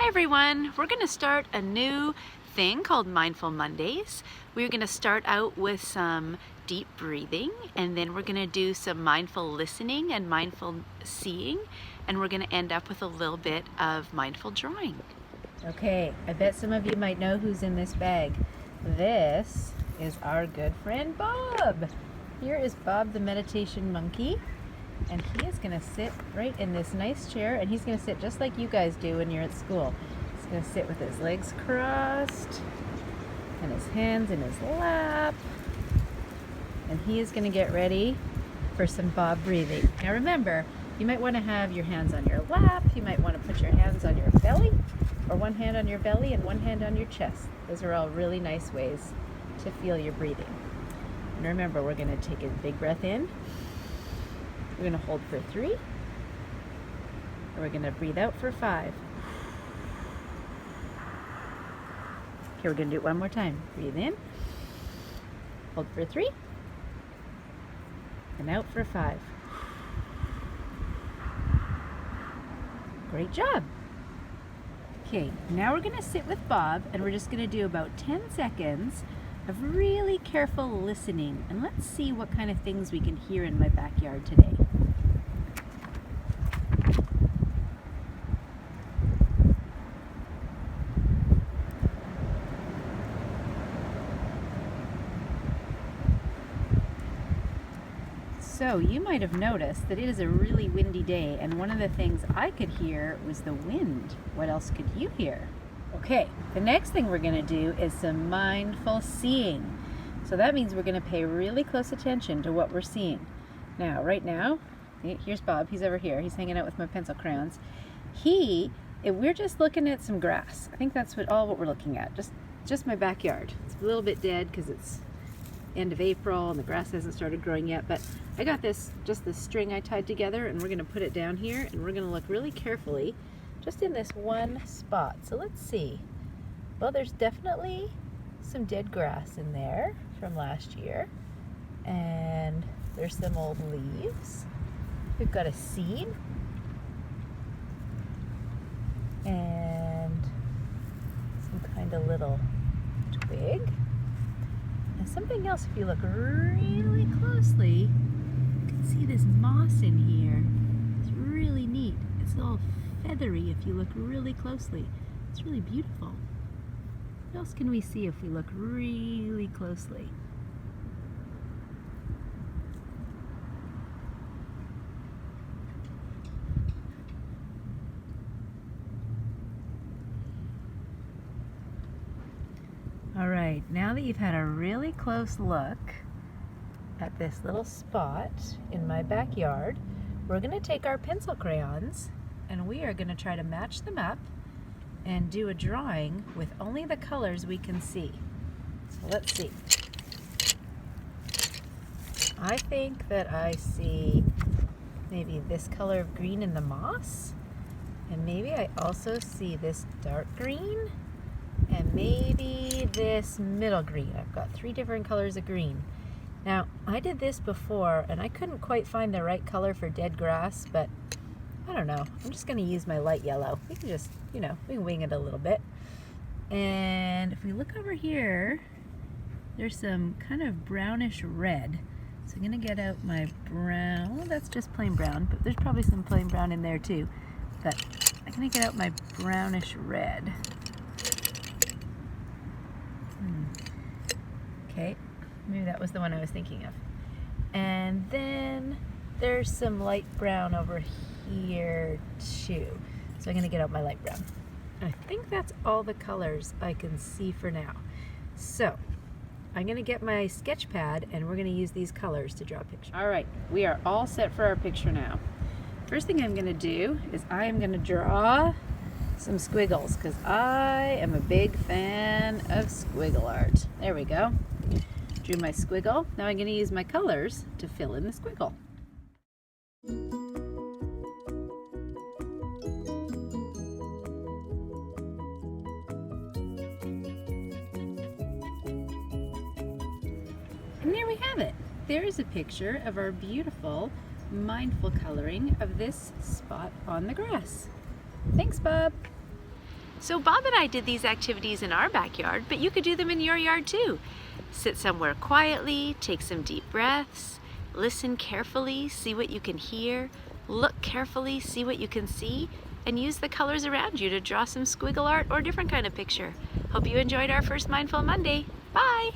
Hi everyone, we're going to start a new thing called Mindful Mondays. We're going to start out with some deep breathing, and then we're going to do some mindful listening and mindful seeing, and we're going to end up with a little bit of mindful drawing. Okay, I bet some of you might know who's in this bag. This is our good friend Bob. Here is Bob the meditation monkey, and he is going to sit right in this nice chair, and he's going to sit just like you guys do when you're at school. He's going to sit with his legs crossed and his hands in his lap, and he is going to get ready for some Bob breathing. Now remember, you might want to have your hands on your lap, you might want to put your hands on your belly, or one hand on your belly and one hand on your chest. Those are all really nice ways to feel your breathing. And remember, we're going to take a big breath in. We're going to hold for 3. And we're going to breathe out for 5. Okay, we're going to do it one more time. Breathe in. Hold for 3. And out for 5. Great job. Okay, now we're going to sit with Bob, and we're just going to do about 10 seconds of really careful listening, and let's see what kind of things we can hear in my backyard today. So you might have noticed that it is a really windy day, and one of the things I could hear was the wind. What else could you hear? Okay, the next thing we're going to do is some mindful seeing. So that means we're going to pay really close attention to what we're seeing. Now, right now, here's Bob. He's over here. He's hanging out with my pencil crayons. We're just looking at some grass. I think that's all we're looking at. Just my backyard. It's a little bit dead because it's end of April and the grass hasn't started growing yet, but I got this string I tied together, and we're going to put it down here, and we're going to look really carefully just in this one spot. So let's see. Well, there's definitely some dead grass in there from last year, and there's some old leaves. We've got a seed and some kind of little twig. And something else, if you look really closely, you can see this moss in here. It's really neat. It's all feathery if you look really closely. It's really beautiful. What else can we see if we look really closely? All right, now that you've had a really close look at this little spot in my backyard, we're going to take our pencil crayons and we are going to try to match them up and do a drawing with only the colors we can see. So let's see. I think that I see maybe this color of green in the moss, and maybe I also see this dark green, and maybe this middle green. I've got 3 different colors of green. Now, I did this before, and I couldn't quite find the right color for dead grass, but I don't know. I'm just going to use my light yellow. We can just, we can wing it a little bit. And if we look over here, there's some kind of brownish red. So I'm going to get out my brown. Well, that's just plain brown, but there's probably some plain brown in there too. But I'm going to get out my brownish red. Okay, maybe that was the one I was thinking of. And then there's some light brown over here too. So I'm going to get out my light brown. I think that's all the colors I can see for now. So I'm going to get my sketch pad, and we're going to use these colors to draw a picture. All right, we are all set for our picture now. First thing I'm going to do is I am going to draw some squiggles, because I am a big fan of squiggle art. There we go. Drew my squiggle. Now I'm going to use my colors to fill in the squiggle. And there we have it. There is a picture of our beautiful mindful coloring of this spot on the grass. Thanks, Bob. So Bob and I did these activities in our backyard, but you could do them in your yard too. Sit somewhere quietly, take some deep breaths, listen carefully, see what you can hear, look carefully, see what you can see, and use the colors around you to draw some squiggle art or different kind of picture. Hope you enjoyed our first Mindful Monday. Bye!